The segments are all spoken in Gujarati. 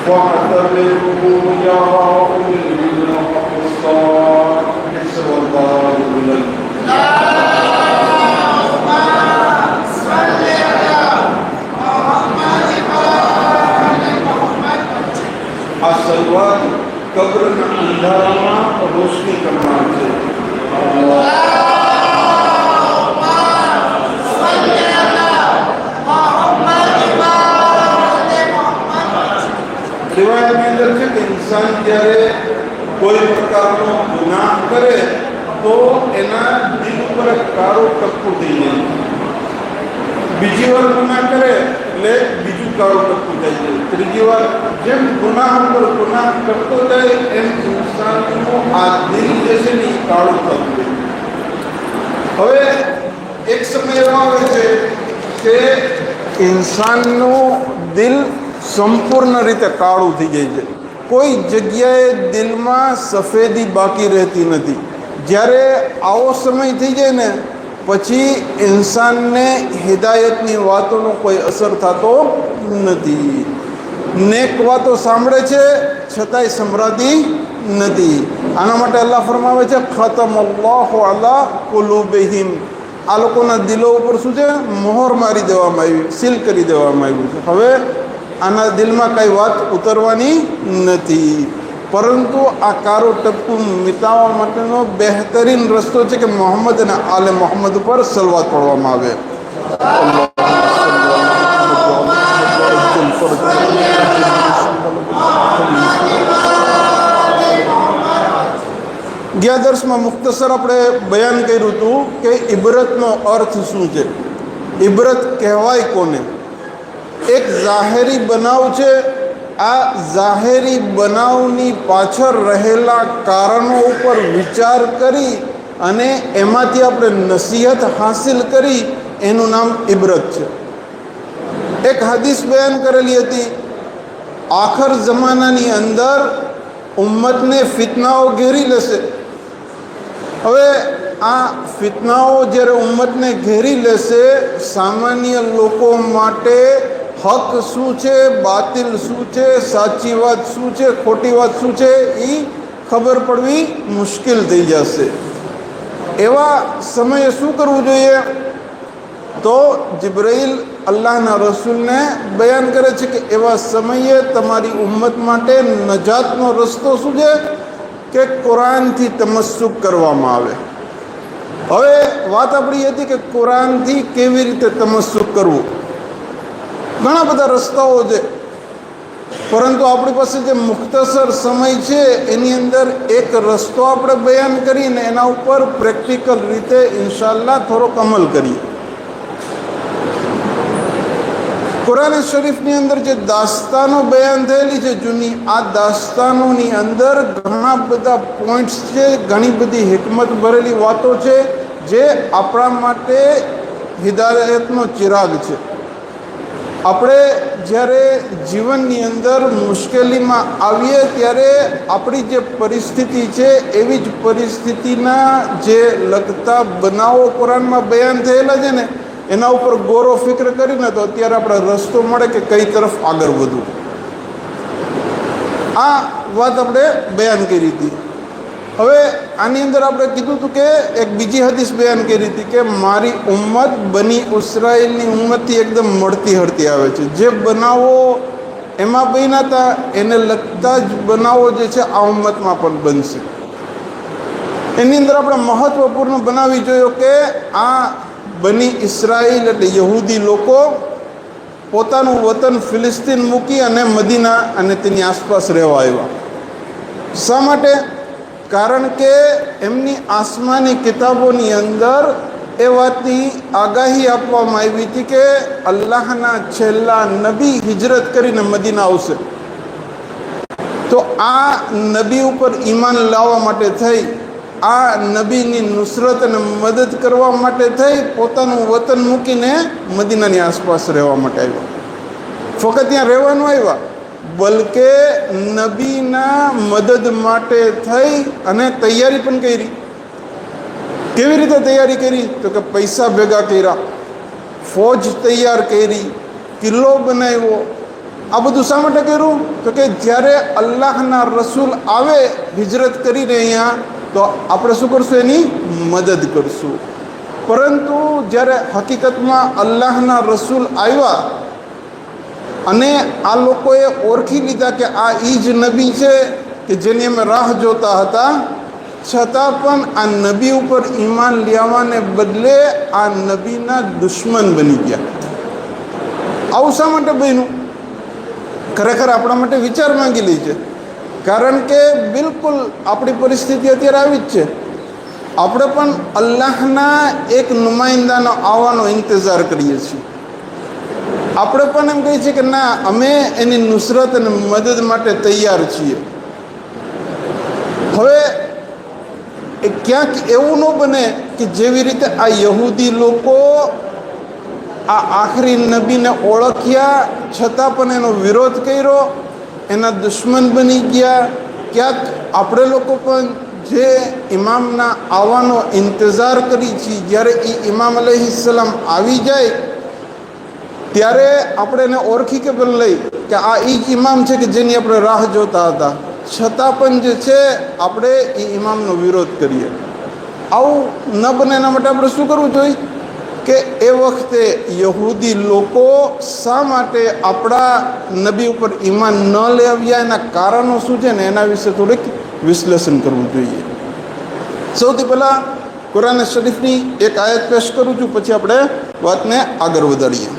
واعتبروا يا أولي الأبصار حسب الله لك. આ સલવાત કબ્રના અંધારામાં રોશની કરનાર છે. રિવાયતની અંદર છે કે ઇન્સાન જ્યારે કોઈ પ્રકારનો ગુનાહ કરે તો એના દિલ ઉપર કાળો ટપકું થઈ જાય. બીજી વાર ગુનાહ કરે એટલે બીજું કાળું ટપકું થઈ જાય. ત્રીજી વાર જેમ ગુનાહ ઉપર ગુનાહ કરતો જાય એમ ઇન્સાનનું આ દિલ જે છે ને એ કાળું થતું જાય. હવે એક સમય એવો આવે છે કે ઇન્સાનનું દિલ સંપૂર્ણ રીતે કાળું થઈ જાય છે. કોઈ જગ્યાએ દિલમાં સફેદી બાકી રહેતી નથી. જ્યારે આવો સમય થઈ જાય ને પછી ઇન્સાનને હિદાયતની વાતોનો કોઈ અસર થતો નથી. નેક વાતો સાંભળે છે છતાંય સંભળાતી નથી. આના માટે અલ્લાહ ફરમાવે છે ખતમલ્લાહુ અલા કુલુબિહિમ. આ લોકોના દિલો ઉપર શું છે? મોહર મારી દેવામાં આવી, સીલ કરી દેવામાં આવ્યું છે. હવે આના દિલમાં કઈ વાત ઉતરવાની નથી. પરંતુ આ કારો ટપકું મિટાવવા માટેનો બહેતરીન રસ્તો છે કે મોહમ્મદ અને આલે મોહમ્મદ ઉપર સલવાત પઢવામાં આવે. ગયા દર્શમાં મુખ્તસર આપણે બયાન કર્યું હતું કે ઇબરતનો અર્થ શું છે. ઇબરત કહેવાય કોને? એક ઝાહેરી બનાવ છે. આ ઝાહેરી બનાવની પાછળ રહેલા કારણો ઉપર વિચાર કરી અને એમાંથી આપણે નસીહત હાસિલ કરી એનું નામ ઇબરત છે. એક હદીસ બયાન કરેલી હતી, આખર જમાનાની અંદર ઉમ્મતને ફિતનાઓ ઘેરી લેશે. હવે આ ફિતનાઓ જ્યારે ઉમ્મતને ઘેરી લેશે, સામાન્ય લોકો માટે હક શું છે, બાતિલ શું છે, સાચી વાત શું છે, ખોટી વાત શું છે એ ખબર પડવી મુશ્કેલ થઈ જશે. એવા સમયે શું કરવું જોઈએ? તો જિબ્રાઈલ અલ્લાહના રસૂલને બયાન કરે છે કે એવા સમયે તમારી ઉમ્મત માટે નજાતનો રસ્તો શું છે કે કુરાનથી તમસ્સુક કરવામાં આવે. હવે વાત આપણી હતી કે કુરાનથી કેવી રીતે તમસ્સુક કરવું. ઘણા બધા રસ્તાઓ છે, પરંતુ આપણી પાસે જે મુખ્તસર સમય છે એની અંદર એક રસ્તો આપણે બયાન કરીને એના ઉપર પ્રેક્ટિકલ રીતે ઇન્શાઅલ્લાહ થોડોક અમલ કરીએ. કુરાન શરીફની અંદર જે દાસ્તાનો બયાન થયેલી છે જૂની, આ દાસ્તાનોની અંદર ઘણા બધા પોઈન્ટ્સ છે, ઘણી બધી હિકમત ભરેલી વાતો છે જે આપણા માટે હિદાયતનો ચિરાગ છે. આપણે જ્યારે જીવનની અંદર મુશ્કેલીમાં આવીએ ત્યારે આપણી જે પરિસ્થિતિ છે એવી જ પરિસ્થિતિના જે લગતા બનાવો કુરાનમાં બયાન થયેલા છે ને એના ઉપર ગૌરવ ફિક્ર કરીને તો અત્યારે આપણે રસ્તો મળે કે કઈ તરફ આગળ વધવું. આ વાત આપણે બયાન કરી હતી. હવે આની અંદર આપણે કીધું હતું કે એક બીજી હદીસ બયાન કરી હતી કે મારી ઉમ્મત બની ઇસ્રાઈલની ઉમ્મતથી એકદમ મળતી હળતી આવે છે. જે બનાવો એમાં બન્યા હતા એને લગતા જ બનાવો જે છે આ ઉમ્મતમાં પણ બનશે. એની અંદર આપણે મહત્વપૂર્ણ બનાવી જોયો કે આ બની ઇસ્રાઈલ એટલે યહૂદી લોકો પોતાનું વતન ફિલિસ્તીન મૂકી અને મદીના અને તેની આસપાસ રહેવા આવ્યા. શા માટે? કારણ કે એમની આસમાની કિતાબોની અંદર એ વાતની આગાહી આપવામાં આવી હતી કે અલ્લાહના છેલ્લા નબી હિજરત કરીને મદીના આવશે. તો આ નબી ઉપર ઈમાન લાવવા માટે થઈ, આ નબીની નુસરત અને મદદ કરવા માટે થઈ પોતાનું વતન મૂકીને મદીનાની આસપાસ રહેવા માટે આવ્યા. ફક્ત ત્યાં રહેવાનું આવ્યા, બલકે નબીના મદદ માટે થઈ અને તૈયારી પણ કરી. કેવી રીતે તૈયારી કરી? તો કે પૈસા ભેગા કર્યા, ફોજ તૈયાર કરી, કિલ્લો બનાવ્યો, આ બધું શા માટે કર્યું? તો કે જ્યારે અલ્લાહના રસૂલ આવે હિજરત કરીને અહીંયા, તો આપણે શું કરશું? એની મદદ કરશું. પરંતુ જ્યારે હકીકતમાં અલ્લાહના રસૂલ આવ્યા અને આ લોકોએ ઓળખી લીધા કે આ એ જ નબી છે કે જેની અમે રાહ જોતા હતા, છતાં પણ આ નબી ઉપર ઈમાન લેવાને બદલે આ નબીના દુશ્મન બની ગયા. આવું શા માટે બન્યું? ખરેખર આપણા માટે વિચાર માંગી લે છે. કારણ કે બિલકુલ આપણી પરિસ્થિતિ અત્યારે આવી જ છે. આપણે પણ અલ્લાહના એક નુમાઇંદાનો આવવાનો ઇંતજાર કરીએ છીએ. આપણે પણ એમ કહીએ છીએ કે ના, અમે એની નુસરત અને મદદ માટે તૈયાર છીએ. હવે એ ક્યાંક એવું ન બને કે જેવી રીતે આ યહૂદી લોકો આ આખરી નબીને ઓળખ્યા છતાં પણ એનો વિરોધ કર્યો, એના દુશ્મન બની ગયા, ક્યાંક આપણે લોકો પણ જે ઇમામના આવવાનો ઇંતજાર કરી છીએ, જ્યારે એ ઇમામ અલૈહિસ્સલામ આવી જાય ત્યારે આપણે એને ઓળખી કે પણ લઈ કે આ એ જ ઇમામ છે કે જેની આપણે રાહ જોતા હતા, છતાં પણ જે છે આપણે એ ઇમામનો વિરોધ કરીએ. આવું ન બને એના માટે આપણે શું કરવું જોઈએ? કે એ વખતે યહૂદી લોકો શા માટે આપણા નબી ઉપર ઈમાન ન લેવ્યા, એના કારણો શું છે ને એના વિશે થોડીક વિશ્લેષણ કરવું જોઈએ. સૌથી પહેલાં કુરાન શરીફની એક આયત પેશ કરું છું, પછી આપણે વાતને આગળ વધારીએ.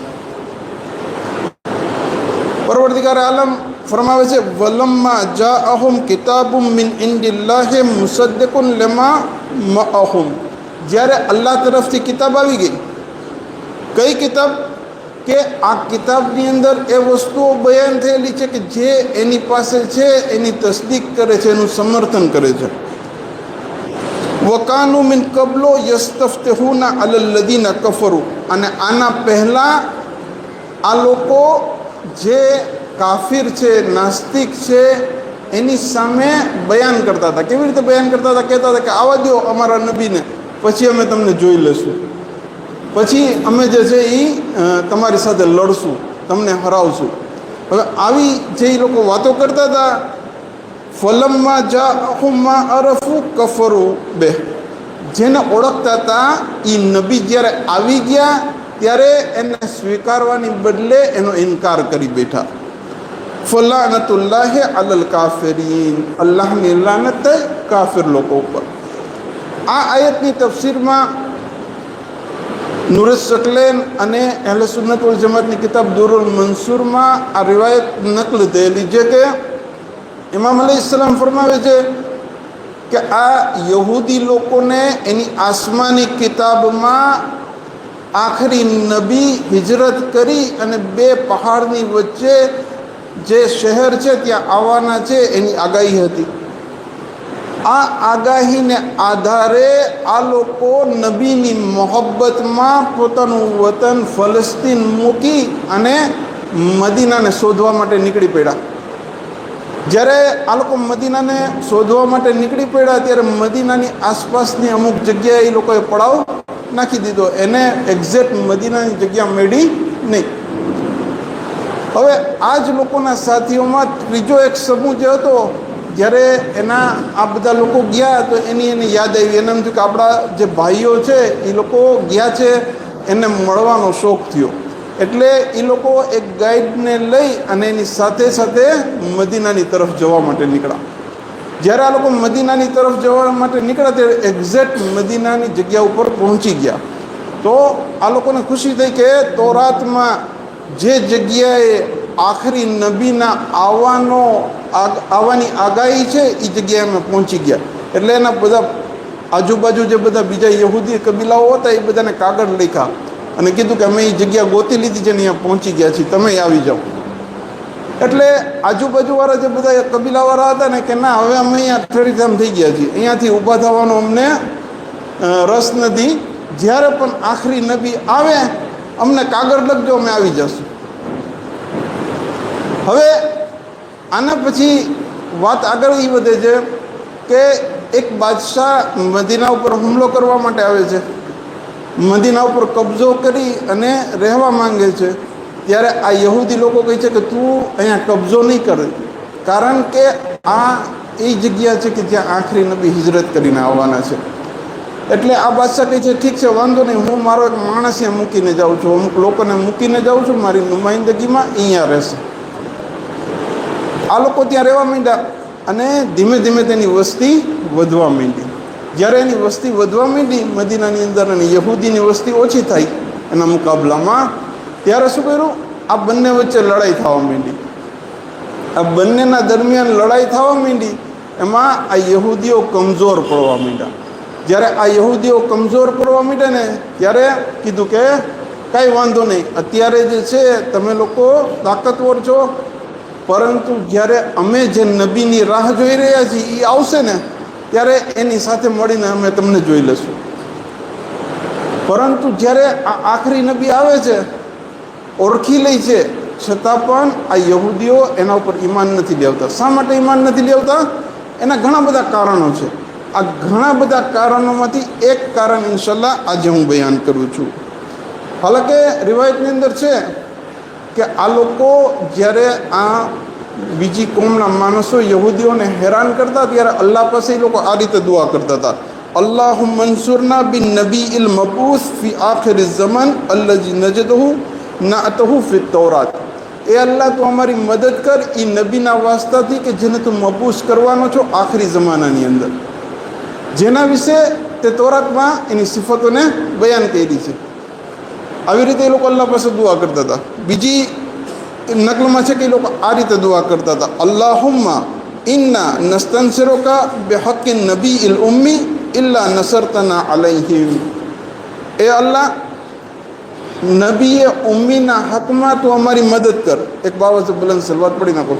પરવર્તિગાર આલમ ફરમાવે છે, વલમ્મા જાઅહુમ કિતાબુમ મિન ઇન્દિલ્લાહિ મુસદ્દિકુન લિમા મઅહુમ. જ્યારે અલ્લાહ તરફથી કિતાબ આવી ગઈ. કઈ કિતાબ? કે આ કિતાબની અંદર એ વસ્તુઓ બયાન થયેલી છે કે જે એની પાસે છે એની તસદીક કરે છે, એનું સમર્થન કરે છે. વકાનુ મિન કબલો યસ્તફ્તિહુના અલલ લદીના કફરુ. અને આના પહેલાં આ લોકો જે કાફિર છે, નાસ્તિક છે, એની સામે બયાન કરતા હતા. કેવી રીતે બયાન કરતા હતા? કહેતા હતા કે આવા દો અમારા નબીને, પછી અમે તમને જોઈ લઈશું, પછી અમે જે છે એ તમારી સાથે લડશું, તમને હરાવશું. હવે આવી જે એ લોકો વાતો કરતા હતા, ફલમ્મા જાઅહુમ મા અરફુ કફરુ બે. જેને ઓળખતા હતા એ નબી જ્યારે આવી ગયા ત્યારે એને સ્વીકારવાની બદલે એનો ઇનકાર કરી બેઠા. ફલાનતુલ્લાહિ અલલ કાફિરીન. અલ્લાહની લાનત કાફિર લોકો ઉપર. આ આયતની તફસીરમાં નુરસ શકલેન અને અહલે સુન્નત વલ જમાતની કિતાબ દુરુલ મંસૂરમાં આ રિવાયત નકલ થયેલી છે કે ઇમામ અલૈહિસ્સલામ ફરમાવે છે કે આ યહૂદી લોકોને એની આસમાની કિતાબમાં આખરી નબી હિજરત કરી અને બે પહાડની વચ્ચે જે શહેર છે ત્યાં આવવાના છે એની આગાહી હતી. આ આગાહીને આધારે આ લોકો નબીની મોહબ્બતમાં પોતાનું વતન ફલસ્તીન મૂકી અને મદીનાને શોધવા માટે નીકળી પડ્યા. જ્યારે આ લોકો મદીનાને શોધવા માટે નીકળી પડ્યા ત્યારે મદીનાની આસપાસની અમુક જગ્યાએ એ લોકોએ પડાવ નાખી દીધો. એને એક્ઝેક્ટ મદીનાની જગ્યા મળી નહીં. હવે આ જ લોકોના સાથીઓમાં ત્રીજો એક સમૂહ જે હતો, જ્યારે એના આ બધા લોકો ગયા તો એને યાદ આવી. એને એમ થયું કે આપણા જે ભાઈઓ છે એ લોકો ગયા છે, એને મળવાનો શોખ થયો. એટલે એ લોકો એક ગાઈડને લઈ અને એની સાથે સાથે મદીનાની તરફ જવા માટે નીકળ્યા. જ્યારે આ લોકો મદીનાની તરફ જવા માટે નીકળ્યા ત્યારે એક્ઝેક્ટ મદીનાની જગ્યા ઉપર પહોંચી ગયા. તો આ લોકોને ખુશી થઈ કે તોરાતમાં જે જગ્યાએ આખરી નબીના આવવાની આગાહી છે એ જગ્યાએ અમે પહોંચી ગયા. એટલે એના બધા આજુબાજુ જે બધા બીજા યહૂદી કબીલાઓ હતા એ બધાને કાગળ લખ્યા અને કીધું કે અમે એ જગ્યા ગોતી લીધી છે ને અહીંયા પહોંચી ગયા છીએ, તમે આવી જાઓ. એટલે આજુબાજુવાળા જે બધા કબીલાવાળા હતા ને કે ના, હવે અમે અહીંયા ઠરીધામ થઈ ગયા છીએ, અહીંયાથી ઊભા થવાનો અમને રસ નથી. જ્યારે પણ આખરી નબી આવે અમને કાગળ લખજો, અમે આવી જશું. હવે આના પછી વાત આગળ એ વધે છે કે એક બાદશાહ મદીના ઉપર હુમલો કરવા માટે આવે છે, મદીના ઉપર કબજો કરી અને રહેવા માંગે છે. ત્યારે આ યહૂદી લોકો કહે છે કે તું અહીંયા કબજો નહીં કરે, કારણ કે આ એ જગ્યા છે કે જ્યાં આખરી નબી હિજરત કરીને આવવાના છે. એટલે આ બાદશાહ કહે છે ઠીક છે, વાંધો નહીં, હું મારો એક માણસ અહીંયા મૂકીને જાઉં છું, અમુક લોકોને મૂકીને જાઉં છું, મારી નુમાઇંદગીમાં અહીંયા રહેશે. આ લોકો ત્યાં રહેવા માંડ્યા અને ધીમે ધીમે તેની વસ્તી વધવા માંડી. જ્યારે એની વસ્તી વધવા માંડી મદીનાની અંદર અને યહૂદીની વસ્તી ઓછી થાય એના મુકાબલામાં, ત્યારે શું કર્યું? આ બંને વચ્ચે લડાઈ થવા માંડી. આ બંનેના દરમિયાન લડાઈ થવા માંડી. એમાં આ યહૂદીઓ કમજોર પડવા માંડ્યા. જ્યારે આ યહૂદીઓ કમજોર પડવા માંડ્યા ને ત્યારે કીધું કે કાંઈ વાંધો નહીં, અત્યારે જે છે તમે લોકો તાકતવર છો, પરંતુ જ્યારે અમે જે નબીની રાહ જોઈ રહ્યા છીએ એ આવશે ને ત્યારે એની સાથે મળીને અમે તમને જોઈ લઈશું. પરંતુ જ્યારે આ આખરી નબી આવે છે, ઓળખી લે છે, છતાં પણ આ યહૂદીઓ એના ઉપર ઈમાન નથી લેવતા. શા માટે ઈમાન નથી લેવતા? એના ઘણા બધા કારણો છે. આ ઘણા બધા કારણોમાંથી એક કારણ ઇન્શાલ્લાહ આજે હું બયાન કરું છું. હાલાકે રિવાયતની અંદર છે કે આ લોકો જ્યારે આ બીજી કોમના માણસો યહૂદીઓને હેરાન કરતા ત્યારે અલ્લાહ પાસે એ લોકો આ રીતે દુઆ કરતા હતા, અલ્લાહુમ્મા મંસુરના બિન નબી ઇલ મબૂસ ફી આખિર ઝમાન અલ્લજી નજદહુ નાતહુ ફી તૌરાત. એ અલ્લાહ તું અમારી મદદ કર એ નબીના વાસ્તાથી કે જેને તું મબૂસ કરવાનો છો આખરી જમાનાની અંદર, જેના વિશે તે તૌરાતમાં એની સિફતોને બયાન કરી છે. આવી રીતે એ લોકો અલ્લાહ પાસે દુઆ કરતા હતા. બીજી નકલમાં છે કે એ લોકો આ રીતે દુઆ કરતા હતા, અલ્લાહુમ્મા ઇન્ના નસ્તનસિરુકા બિહક્કિન નબી ઇલ ઉમ્મી ઇલ્લા નસરતના અલૈહિમ. એ અલ્લાહ, નબીએ ઉમ્મીના હકમાં તું અમારી મદદ કર. એક બાબત બુલંદ સલવાત પડી નાખો,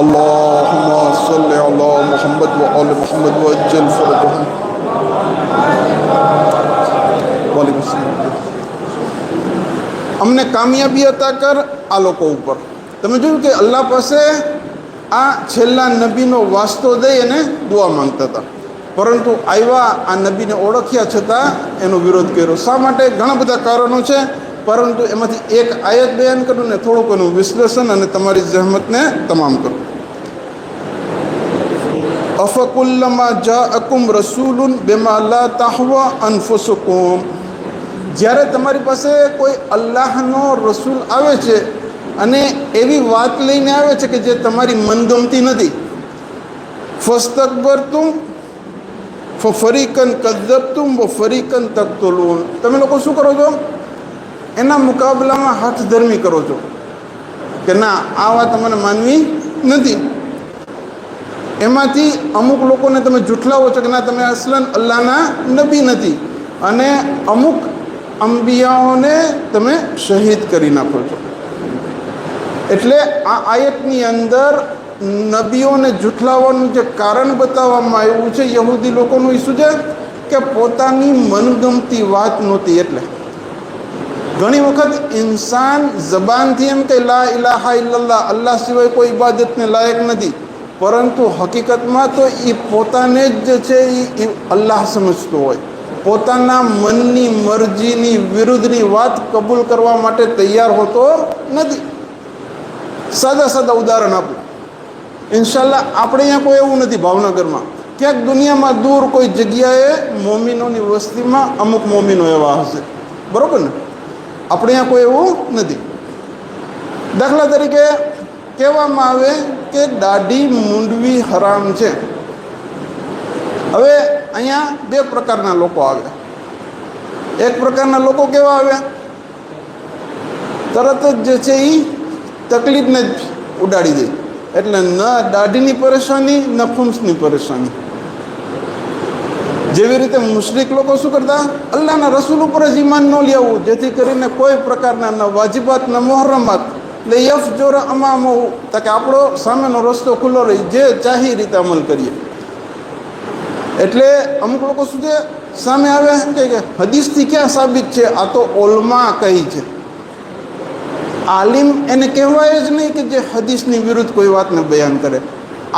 અલ્લાહુમ્મા સલ્લી અલા મુહમ્મદ વ આલ મુહમ્મદ વ અજ્જલ ફરજહુમ. વાલેકુમ સલામ. અમને કામયાબી અતા કર આ લોકો ઉપર. તમે જોયું કે અલ્લાહ પાસે આ છેલ્લા નબીનો વાસ્તો દઈ અને દુઆ માંગતા હતા, પરંતુ આવ્યા આ નબીને ઓળખ્યા છતાં એનો વિરોધ કર્યો. શા માટે? ઘણા બધા કારણો છે, પરંતુ એમાંથી એક આયત બયાન કરું ને થોડુંક એનું વિશ્લેષણ અને તમારી જહેમતને તમામ કરું. અફકુલ્લમા જાઅકુમ રસૂલુન બિમા લા તહવા અનફુસુકુમ. જ્યારે તમારી પાસે કોઈ અલ્લાહનો રસૂલ આવે છે અને એવી વાત લઈને આવે છે કે જે તમારી મનગમતી નથી, ફસ્તકબરતુમ ફરીકન કદ્દબતુમ વ ફરીકન તક્તુલૂન. તમે લોકો શું કરો છો? એના મુકાબલામાં હાથ ધર્મી કરો છો કે ના, આ વાત તમને માનવી નથી. એમાંથી અમુક લોકોને તમે જૂઠલાવો છો કે ના, તમે અસલન અલ્લાહના નબી નથી, અને અમુક અંબિયાઓને તમે શહીદ કરી નાખો છો. એટલે આ આયતની અંદર નબીઓને જૂઠલાવવાનું જે કારણ બતાવવામાં આવ્યું છે યહૂદી લોકોનું, એ શું છે કે પોતાની મનગમતી વાત નહોતી. એટલે ઘણી વખત ઇન્સાન જબાનથી એમ કે લા ઇલાહા ઇલ્લલ્લાહ, અલ્લાહ સિવાય કોઈ ઇબાદતને લાયક નથી, પરંતુ હકીકતમાં તો એ પોતાને જ જે છે એ અલ્લાહ સમજતો હોય. પોતાના મનની મરજીની વિરુદ્ધની વાત કબૂલ કરવા માટે તૈયાર હોતો નથી. સાદા સાદા ઉદાહરણ આપું. ઇન્શાલ્લાહ આપણે અહીંયા કોઈ એવું નથી. ભાવનગરમાં ક્યાંક દુનિયામાં દૂર કોઈ જગ્યાએ મોમિનોની વસ્તીમાં અમુક મોમિનો એવા હશે, બરાબર ને? આપણે અહીંયા કોઈ એવું નથી. દાખલા તરીકે કહેવામાં આવે કે દાઢી મૂંડવી હરામ છે. હવે અહીંયા બે પ્રકારના લોકો આવે. એક પ્રકારના લોકો કેવા આવે? તરત જ જે છે એ તકલીફને જ ઉડાડી દે. એટલે ન દાઢીની પરેશાની ન ખુમ્સની પરેશાની. જેવી રીતે મુશ્રિક લોકો શું કરતા? અલ્લાહના રસૂલ ઉપર જ ઈમાન ન લેવું, જેથી કરીને કોઈ પ્રકારના ન વાજિબાત ન મુહર્રમાત એટલે યફજુર અમામહુ, તાકે આપણો સામેનો રસ્તો ખુલ્લો રહી, જે ચાહી રીતે અમલ કરીએ. એટલે અમુક લોકો શું છે, સામે આવે કે હદીસથી ક્યાં સાબિત છે? આ તો ઓલમા કહી છે. આલિમ એને કહેવાય જ નહીં કે જે હદીસની વિરુદ્ધ કોઈ વાતને બયાન કરે.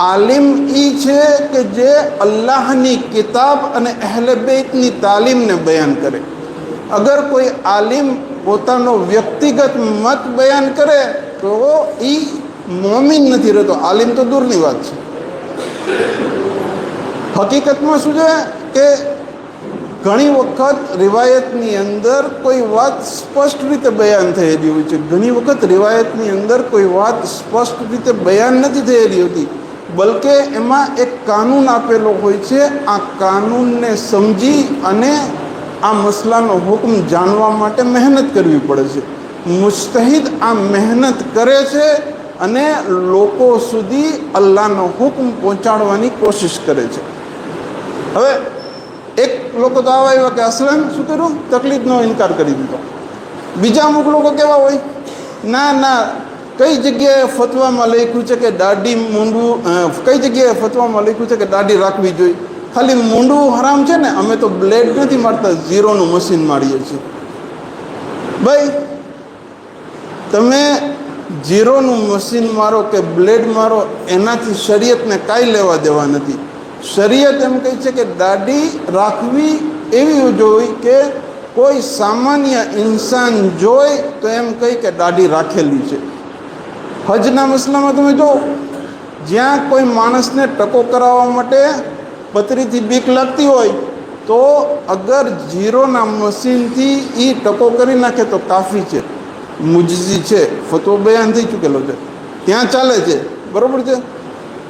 આલિમ એ છે કે જે અલ્લાહની કિતાબ અને અહલે બેતની તાલીમને બયાન કરે. અગર કોઈ આલિમ પોતાનો વ્યક્તિગત મત બયાન કરે તો એ મોમીન નથી રહેતો, આલિમ તો દૂરની વાત છે. હકીકતમાં શું છે કે ઘણી વખત રિવાયતની અંદર કોઈ વાત સ્પષ્ટ રીતે બયાન થયેલી હોય છે, ઘણી વખત રિવાયતની અંદર કોઈ વાત સ્પષ્ટ રીતે બયાન નથી થયેલી હોતી, બલકે એમાં એક કાનૂન આપેલો હોય છે. આ કાનૂનને સમજી અને આ મસલાનો હુકમ જાણવા માટે મહેનત કરવી પડે છે. મુજતહિદ આ મહેનત કરે છે અને લોકો સુધી અલ્લાહનો હુકમ પહોંચાડવાની કોશિશ કરે છે. હવે એક લોકો તો આવા એવા કે અસલન શું કર્યું, તકલીફનો ઇનકાર કરી દીધો. બીજા અમુક લોકો કેવા હોય, ના ના કઈ જગ્યાએ ફતવામાં લખ્યું છે કે દાઢી મૂંડવું, કઈ જગ્યાએ ફતવામાં લખ્યું છે કે દાઢી રાખવી જોઈએ, ખાલી મૂંડવું હરામ છે ને, અમે તો બ્લેડ નથી મારતા, ઝીરોનું મશીન મારીએ છીએ. ભાઈ તમે ઝીરોનું મશીન મારો કે બ્લેડ મારો, એનાથી શરીયતને કાંઈ લેવા દેવા નથી. શરીયત એમ કહે છે કે દાઢી રાખવી એવી જોઈ કે કોઈ સામાન્ય ઇન્સાન જોઈ તો એમ કહી કે દાઢી રાખેલી છે. હજના મસલામાં તમે જો, જ્યાં કોઈ માણસને ટકો કરાવવા માટે પતરીથી બીક લાગતી હોય તો અગર ઝીરોના મશીનથી એ ટકો કરી નાખે તો કાફી છે, મુજઝી છે, ફતવો બયાન થઈ ચૂકેલો છે, ત્યાં ચાલે છે, બરાબર છે.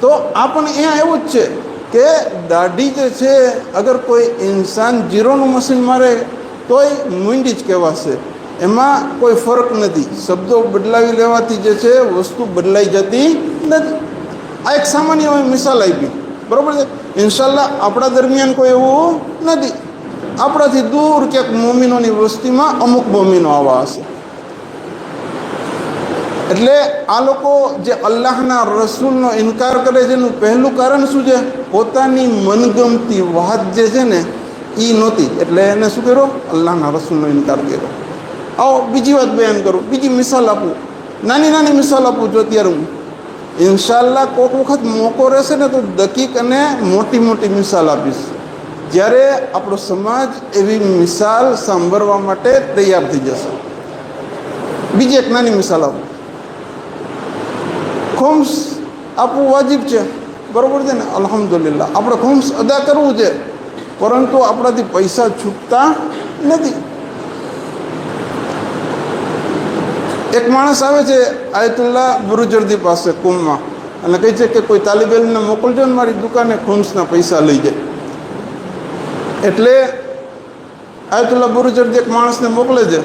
તો આ પણ અહીંયા એવું જ છે કે દાઢી જે છે અગર કોઈ ઇન્સાન ઝીરોનું મશીન મારે તોય મૂંડી જ કહેવાશે, એમાં કોઈ ફરક નથી. શબ્દો બદલાવી લેવાથી જે છે વસ્તુ બદલાઈ જતી નથી. આ એક સામાન્ય મિસાલ આપી, બરાબર છે. ઇન્શાલ્લાહ આપણા દરમિયાન કોઈ એવું નથી, આપણાથી દૂર ક્યાંક મોમીનોની વસ્તીમાં અમુક મોમીનો આવા હશે. એટલે આ લોકો જે અલ્લાહના રસૂલનો ઇનકાર કરે છે એનું પહેલું કારણ શું છે, પોતાની મનગમતી વાત જે છે ને એ નહોતી, એટલે એને શું કર્યો, અલ્લાહના રસૂલનો ઇનકાર કર્યો. આવો બીજી વાત બયાન કરું, બીજી મિસાલ આપું, નાની નાની મિસાલ આપું છું અત્યારે હું. ઇન્શાલ્લાહ કોઈક વખત મોકો રહેશે ને તો દકીક અને મોટી મોટી મિસાલ આપીશ, જ્યારે આપણો સમાજ એવી મિસાલ સાંભળવા માટે તૈયાર થઈ જશે. બીજી એક નાની મિસાલ આપું, ખુમ્સ આપવું વાજિબ છે, બરાબર છે ને, અલ્હમ્દુલિલ્લાહ આપણે ખુમ્સ અદા કરવું છે, પરંતુ આપણાથી પૈસા છૂટતા નથી. એક માણસ આવે છે આયતુલ્લાહ બુરુજર્દી પાસે કુંભમાં અને કહે છે કે કોઈ તાલિબ ઇલ્મને મોકલજો ને મારી દુકાને ખુમ્સના પૈસા લઈ જાય. એટલે આયતુલ્લાહ બુરુજર્દી એક માણસને મોકલે છે,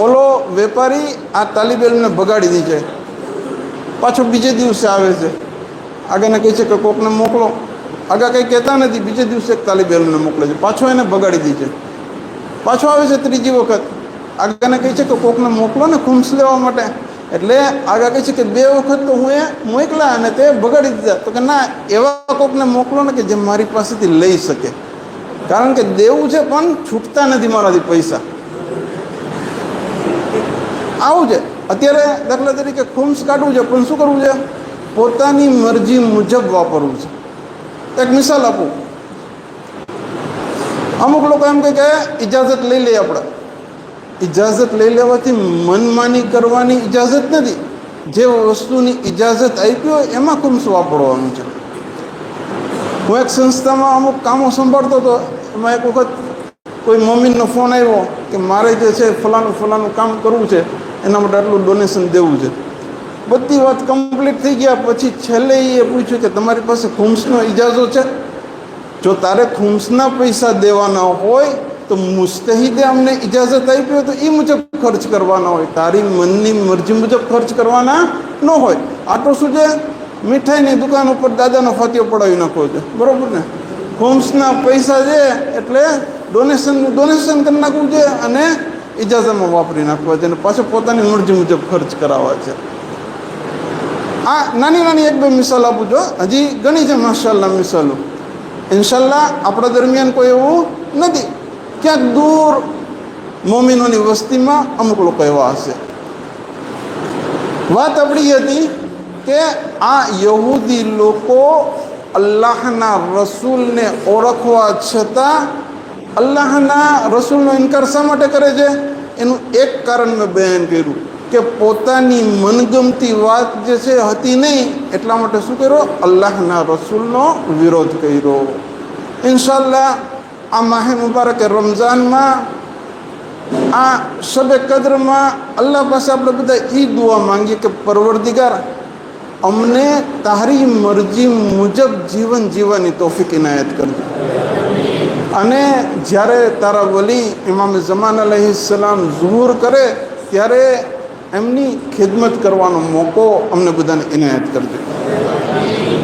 ઓલો વેપારી આ તાલિબ ઇલ્મને ભગાડી દે છે, પાછો બીજે દિવસે આવે છે, આગળને કહે છે કે કોકને મોકલો, આગળ કંઈ કહેતા નથી, બીજે દિવસે એક તાલિબ ઇલ્મને મોકલે છે, પાછો એને ભગાડી દે છે, પાછો આવે છે ત્રીજી વખત, આગળને કહે છે કે કોકને મોકલો ને ખુમ્સ લેવા માટે. એટલે આગળ કહે છે કે 2 વખત તો હું એ મોકલા અને તે ભગાડી દીધા. તો કે ના, એવા કોકને મોકલો ને કે જે મારી પાસેથી લઈ શકે, કારણ કે દેવું છે પણ છૂટતા નથી મારાથી પૈસા. આવું છે અત્યારે. દાખલા તરીકે ખુમ્સ કાઢવું છે પણ શું કરવું છે, પોતાની મરજી મુજબ વાપરવું છે. એક મિસાલ આપું, અમુક લોકો એમ કહે કે ઇજાઝત લઈ લઈએ આપણે. ઇજાઝત લઈ લેવાથી મનમાની કરવાની ઇજાઝત નથી, જે વસ્તુની ઇજાઝત આપી હોય એમાં ખુમ્સ વાપરવાનું છે. હું એક સંસ્થામાં અમુક કામો સંભાળતો હતો, એમાં એક વખત કોઈ મોમીનનો ફોન આવ્યો કે મારે જે છે ફલાણું કામ કરવું છે, એના માટે આટલું ડોનેશન દેવું છે. બધી વાત કમ્પ્લીટ થઈ ગયા પછી છેલ્લે એ પૂછ્યું કે તમારી પાસે ખુમ્સનો ઇજાઝો છે? જો તારે ખુમ્સના પૈસા દેવાના હોય તો મુસ્તહિદે અમને ઇજાઝત આપી હોય તો એ મુજબ ખર્ચ કરવાના હોય, તારી મનની મરજી મુજબ ખર્ચ કરવાના ન હોય. આ તો શું છે, મીઠાઈની દુકાન ઉપર દાદાનો ફાતિયો પડાવી નાખો છે, બરાબર ને. ખુમ્સના પૈસા છે એટલે ડોનેશન કરી નાખવું છે અને ઇજાઝતમાં વાપરી નાખવા છે અને પાછો પોતાની મરજી મુજબ ખર્ચ કરાવવા છે. આ નાની નાની 1-2 મિસાલ આપું છું, હજી ઘણી છે માશાઅલ્લાહ મિસાલો. ઇન્શાલ્લાહ આપણા દરમિયાન કોઈ એવું નથી, ક્યાંક દૂર મોમીનોની વસ્તીમાં અમુક લોકો એવા હશે. વાત આપણી હતી કે આ યહૂદી લોકો અલ્લાહના રસૂલને ઓળખવા છતાં અલ્લાહના રસૂલનો ઇનકાર શા માટે કરે છે? એનું એક કારણ મેં બયાન કર્યું કે પોતાની મનગમતી વાત જે છે હતી નહીં, એટલા માટે શું કર્યો? અલ્લાહના રસૂલનો વિરોધ કર્યો. ઇન્શાઅલ્લાહ આ માહે મુબારક રમઝાનમાં, આ શબે કદ્રમાં અલ્લાહ પાસે આપણે બધા એ દુઆ માંગીએ કે પરવરદિગાર, અમને તારી મરજી મુજબ જીવન જીવવાની તૌફીક ઇનાયત કરજો. અને જ્યારે તારા વલી ઇમામ ઝમાન અલૈહિસ્સલામ ઝુહુર કરે ત્યારે એમની ખિદમત કરવાનો મોકો અમને બધાને ઇનાયત કરજો.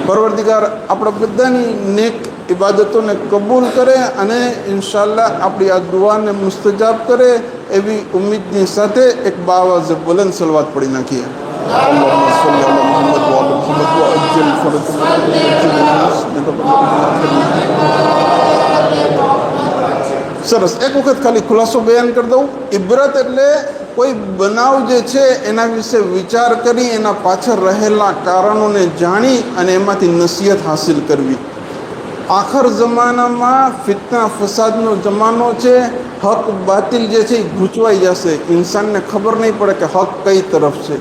પરવરદિગાર આપણા બધાની નેક ઇબાદતોને કબૂલ કરે અને ઇન્શાઅલ્લાહ આપણી આ દુઆને મુસ્તજાબ કરે એવી ઉમ્મીદની સાથે એક બાવાઝ બુલંદ સલવાત પડી નાખીએ. અલ્લાહુમ્મા સલ્લી અલા મુહમ્મદ વ અલા મુહમ્મદ વ અજ્જલ સરસ. એક વખત ખાલી ખુલાસો બયાન કરી દઉં. ઇબરત એટલે કોઈ બનાવ જે છે એના વિશે વિચાર કરી, એના પાછળ રહેલા કારણોને જાણી અને એમાંથી નસીહત હાસિલ કરવી. આખર જમાનામાં ફિતના ફસાદનો જમાનો છે. હક બાતિલ જે છે એ ગૂંચવાઈ જશે. ઇન્સાનને ખબર નહીં પડે કે હક કઈ તરફ છે.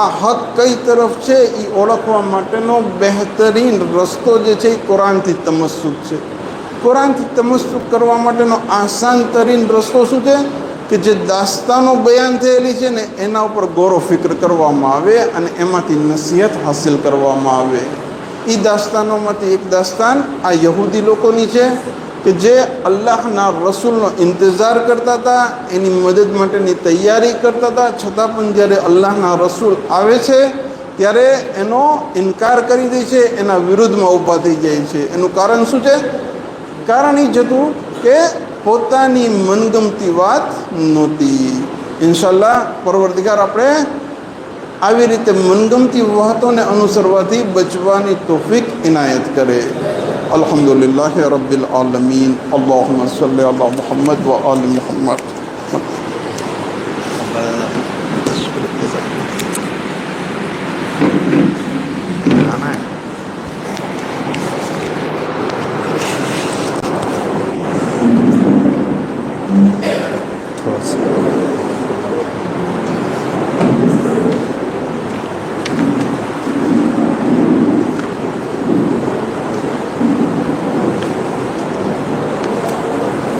આ હક કઈ તરફ છે એ ઓળખવા માટેનો બહેતરીન રસ્તો જે છે એ કુરાનથી તમસ્સુક છે. કુરાનથી તમસ્સુક કરવા માટેનો આસાન તરીન રસ્તો શું છે? કે જે દાસ્તાનો બયાન થયેલી છે ને એના ઉપર ગૌરવ ફિક્ર કરવામાં આવે અને એમાંથી નસીહત હાસિલ કરવામાં આવે. એ દાસ્તાનોમાંથી એક દાસ્તાન આ યહૂદી લોકોની છે કે જે અલ્લાહના રસૂલનો ઇંતજાર કરતા હતા, એની મદદ માટેની તૈયારી કરતા હતા, છતાં પણ જ્યારે અલ્લાહના રસૂલ આવે છે ત્યારે એનો ઇનકાર કરી દે છે, એના વિરુદ્ધમાં ઊભા થઈ જાય છે. એનું કારણ શું છે? કારણ એ જ હતું કે પોતાની મનગમતી વાત નહોતી. ઇન્શાઅલ્લાહ પરવરદિગાર આપણે આવી રીતે મનગમતી વાતોને અનુસરવાથી બચવાની તૌફીક ઇનાયત કરે. અલ્હમ્દુલિલ્લાહી રબ્બિલ આલમીન. અલ્લાહુમ્મા સલ્લી અલા મુહમ્મદ વ આલી મુહમ્મદ.